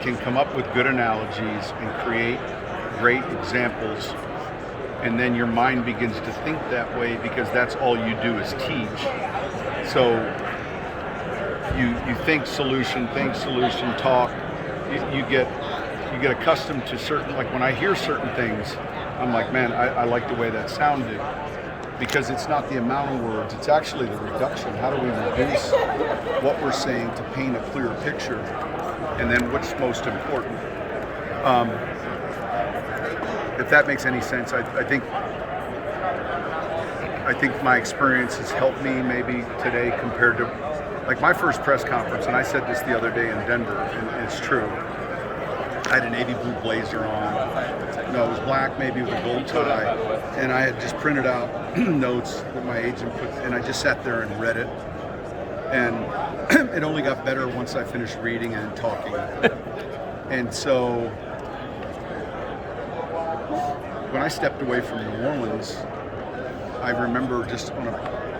can come up with good analogies and create great examples, and then your mind begins to think that way because that's all you do is teach. So you think solution, talk. You get accustomed to certain, like when I hear certain things, I'm like, man, I like the way that sounded, because it's not the amount of words, it's actually the reduction. How do we reduce what we're saying to paint a clearer picture, and then what's most important? If that makes any sense, I think my experience has helped me maybe today compared to like my first press conference, and I said this the other day in Denver, and it's true. I had a navy blue blazer on. No, it was black, maybe with a gold tie, and I had just printed out notes that my agent put, and I just sat there and read it. And it only got better once I finished reading and talking. And so when I stepped away from New Orleans, I remember just on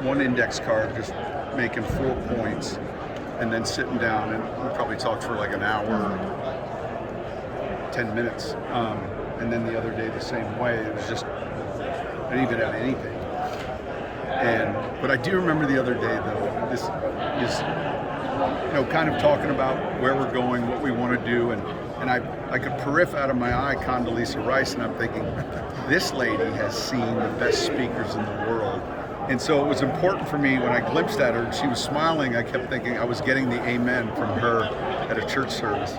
one index card, just making 4 points and then sitting down, and we probably talked for like an hour, 10 minutes. And then the other day the same way. It was just, I didn't even have anything. But I do remember the other day though, this is, kind of talking about where we're going, what we want to do, and I could periph out of my eye Condoleezza Rice, and I'm thinking, this lady has seen the best speakers in the world. And so it was important for me when I glimpsed at her and she was smiling, I kept thinking I was getting the amen from her at a church service.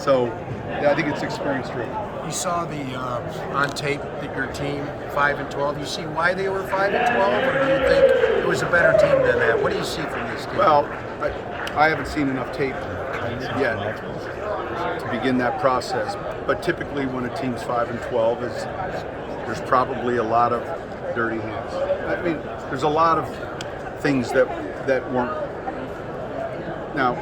So yeah, I think it's experience driven. You saw the on tape that your team 5-12. You see why they were 5-12, or do you think it was a better team than that? What do you see from this team? Well, I haven't seen enough tape yet to begin that process. But typically, when a team's 5-12, there's probably a lot of dirty hands. I mean, there's a lot of things that weren't. Now,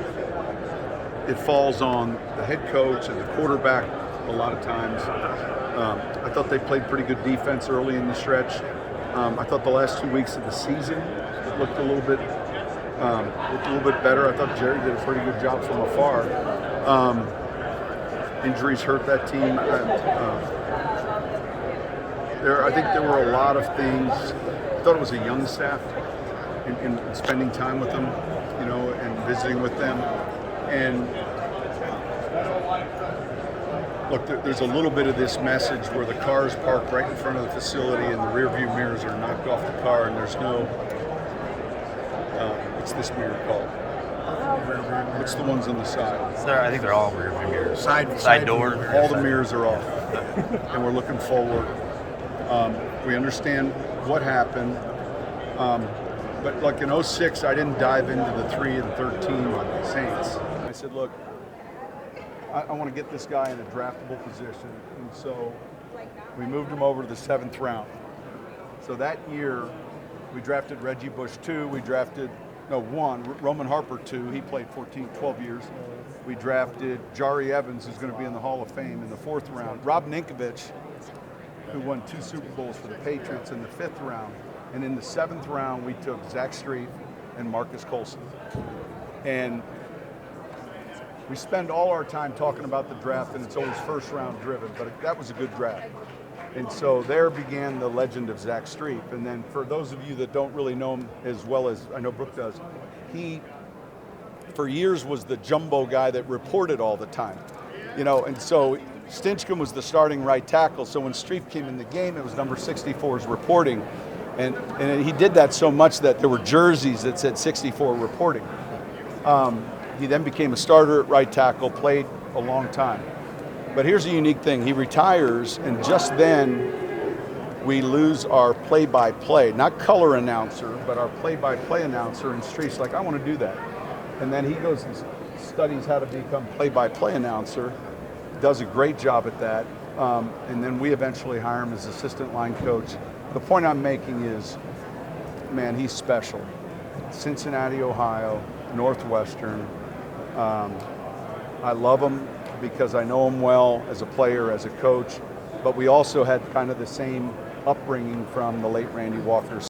it falls on the head coach and the quarterback a lot of times. I thought they played pretty good defense early in the stretch. I thought the last 2 weeks of the season looked a little bit better. I thought Jerry did a pretty good job from afar. Injuries hurt that team. I think there were a lot of things. I thought it was a young staff in spending time with them, and visiting with them. And look, there's a little bit of this message where the car's parked right in front of the facility and the rear view mirrors are knocked off the car, and there's no, what's this mirror called? What's the ones on the side? I think they're all rear view mirrors. Side door. All the mirrors are off, and we're looking forward. We understand what happened, but like in 06, I didn't dive into the 3-13 Saints. I said, look, I want to get this guy in a draftable position, and so we moved him over to the 7th round. So that year, we drafted Reggie Bush 2, Roman Harper 2, he played 12 years. We drafted Jari Evans, who's going to be in the Hall of Fame, in the 4th round. Rob Ninkovich, who won 2 Super Bowls for the Patriots, in the 5th round. And in the 7th round, we took Zach Streif and Marcus Colson. And we spend all our time talking about the draft, and it's always first round driven, but that was a good draft. And so there began the legend of Zach Streif. And then for those of you that don't really know him as well as I know Brooke does, he, for years, was the jumbo guy that reported all the time. And so Stinchcomb was the starting right tackle, so when Streif came in the game, it was number 64's reporting. And he did that so much that there were jerseys that said 64 reporting. He then became a starter at right tackle, played a long time. But here's a unique thing. He retires, and just then we lose our play-by-play, not color announcer, but our play-by-play announcer, and Streif's like, I want to do that. And then he goes and studies how to become play-by-play announcer, does a great job at that, and then we eventually hire him as assistant line coach. The point I'm making is, man, he's special. Cincinnati, Ohio, Northwestern. I love him because I know him well as a player, as a coach, but we also had kind of the same upbringing from the late Randy Walker.